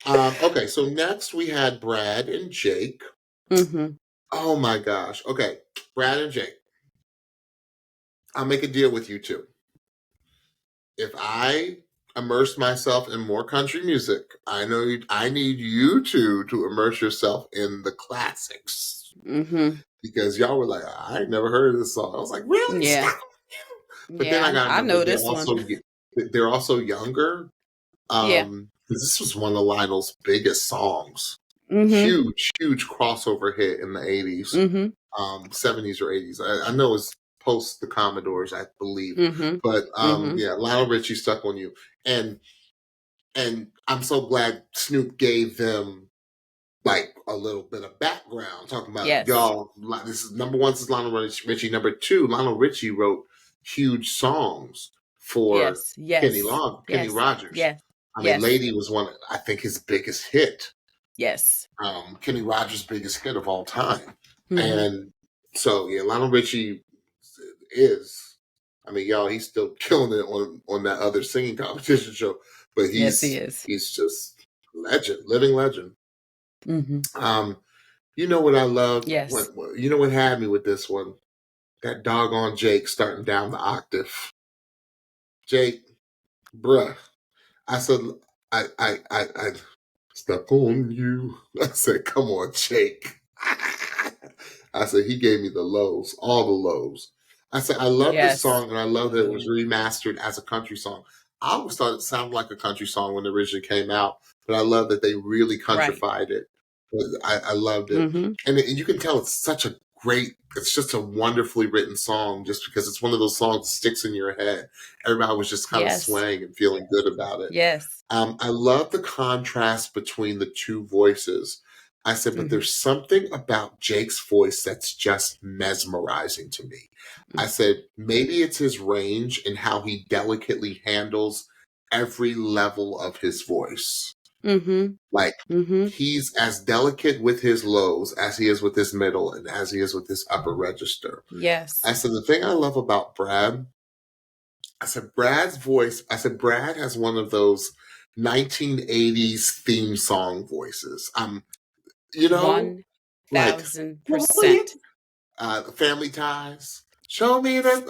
Okay, so next we had Brad and Jake. Mm-hmm. Oh my gosh. Okay, Brad and Jake. I'll make a deal with you two. If I immerse myself in more country music, I need you two to immerse yourself in the classics Mm-hmm. because y'all were like, I ain't never heard of this song. I was like, really? Yeah. Stop. But then I Yeah. got to I remember know this one. they're also younger. Yeah. 'Cause this was one of Lionel's biggest songs. Mm-hmm. Huge crossover hit in the 80s, Mm-hmm. 70s or 80s. I know it's post the Commodores, I believe. Mm-hmm. But Mm-hmm. yeah, Lionel Richie stuck on you. And I'm so glad Snoop gave them like a little bit of background, talking about Yes. y'all. This is number one. This is Lionel Richie. Number two, Lionel Richie wrote huge songs for Yes. Yes. Kenny Yes. Rogers. Yes. I mean, Yes. "Lady" was one, I think, his biggest hit. Yes. Kenny Rogers' biggest hit of all time, Mm-hmm. and so yeah, Lionel Richie is. I mean, y'all, he's still killing it on that other singing competition show, but Yes, he is. he's just legend, living legend. Mm-hmm. Um, you know what I loved? Yes. You know what had me with this one? That doggone Jake starting down the octave. Jake, bruh. I said, I stuck on you. I said, come on, Jake. I said, he gave me the lows, all the lows. I said, I love this Yes. song and I love that it was remastered as a country song. I always thought it sounded like a country song when it originally came out, but I love that they really Right. countrified it. I loved it. Mm-hmm. And you can tell it's just a wonderfully written song just because it's one of those songs that sticks in your head. Everybody was just kind of Yes. swaying and feeling good about it. Yes. I love the contrast between the two voices. I said, but Mm-hmm. there's something about Jake's voice that's just mesmerizing to me. I said, maybe it's his range and how he delicately handles every level of his voice. Mm-hmm. Like, Mm-hmm. he's as delicate with his lows as he is with his middle and as he is with his upper register. Yes. I said, the thing I love about Brad, I said, Brad has one of those 1980s theme song voices. You know, like 1,000%. Family Ties. Show me that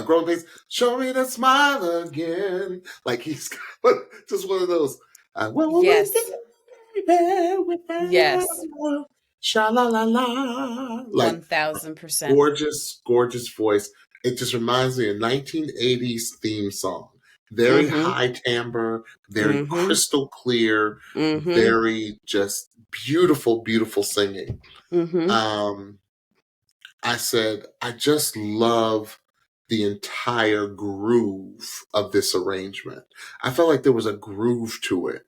growing pains. Show me that smile again. Like he's got just one of those. Yes. Yes. Sha la la la. Like 1,000%. gorgeous voice. It just reminds me of 1980s theme song. Very Mm-hmm. high timbre, very Mm-hmm. crystal clear, Mm-hmm. very just beautiful singing. Mm-hmm. I said, I just love the entire groove of this arrangement. I felt like there was a groove to it.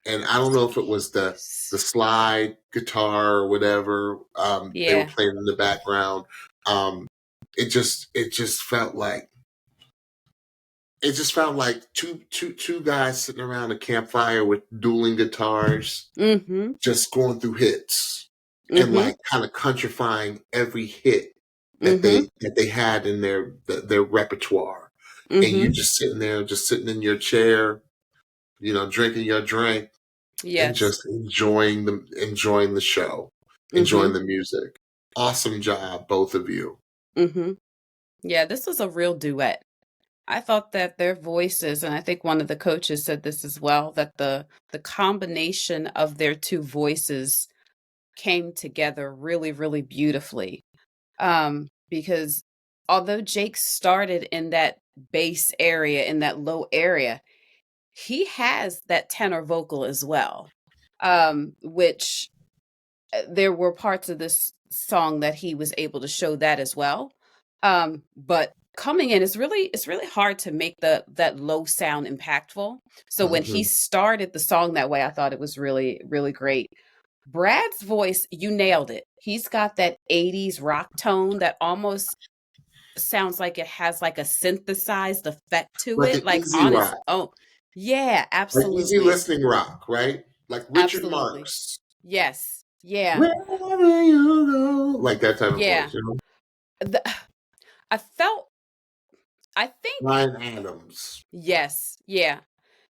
And I don't know if it was the slide guitar or whatever they were Yeah. playing in the background. Um, it just felt like two guys sitting around a campfire with dueling guitars, Mm-hmm. just going through hits and Mm-hmm. like kind of countrifying every hit that Mm-hmm. they had in their repertoire. And you Mm-hmm. just sitting there, just sitting in your chair, drinking your drink and Yes. just enjoying the show, enjoying the music. Awesome job, both of you. Mm-hmm. Yeah, this was a real duet. I thought that their voices, and I think one of the coaches said this as well, that the combination of their two voices came together really, really beautifully. Because although Jake started in that bass area, in that low area, he has that tenor vocal as well. Which there were parts of this song that he was able to show that as well. But coming in, it's really hard to make that low sound impactful. So when he started the song that way, I thought it was really, really great. Brad's voice, you nailed it. He's got that 80s rock tone that almost sounds like it has like a synthesized effect to Like it, an like easy on its rock, own. Yeah, like easy absolutely. listening rock, right? Like Richard Absolutely. Marx. Yes. Yeah. Wherever you go, like that type of Yeah. voice, you know. The, I felt, I think, Ryan Adams. yes. Yeah.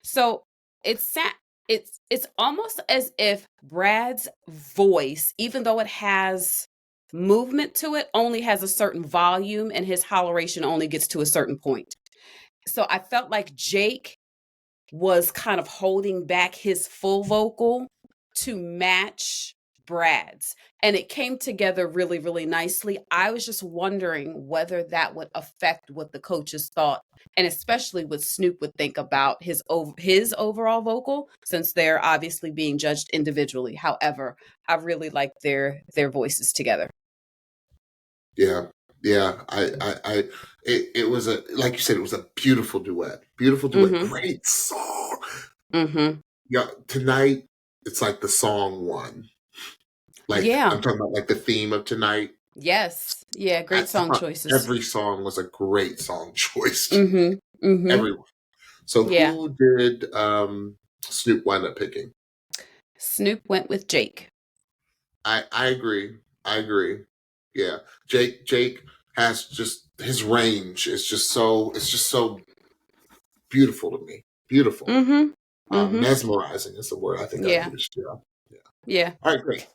So it's almost as if Brad's voice, even though it has movement to it, only has a certain volume, and his holleration only gets to a certain point. So I felt like Jake was kind of holding back his full vocal to match Brad's. And it came together really, really nicely. I was just wondering whether that would affect what the coaches thought, and especially what Snoop would think about his overall vocal, since they're obviously being judged individually. However, I really liked their voices together. Yeah, yeah. It was a, like you said, it was a beautiful duet. Beautiful duet. Mm-hmm. Great song. Mm-hmm. Yeah, tonight it's like the song one. Like Yeah. I'm talking about like the theme of tonight. Yes. Yeah. Great I song thought choices. every song was a great song choice tonight. Mm-hmm. Mm-hmm. Everyone. So Yeah. who did Snoop wind up picking? Snoop went with Jake. I agree. I agree. Yeah. Jake has just his range is just so, it's just so beautiful to me. Beautiful. Mm-hmm. Mm-hmm. Mesmerizing is the word I think I Yeah. used. Yeah. Yeah. Yeah. All right, great.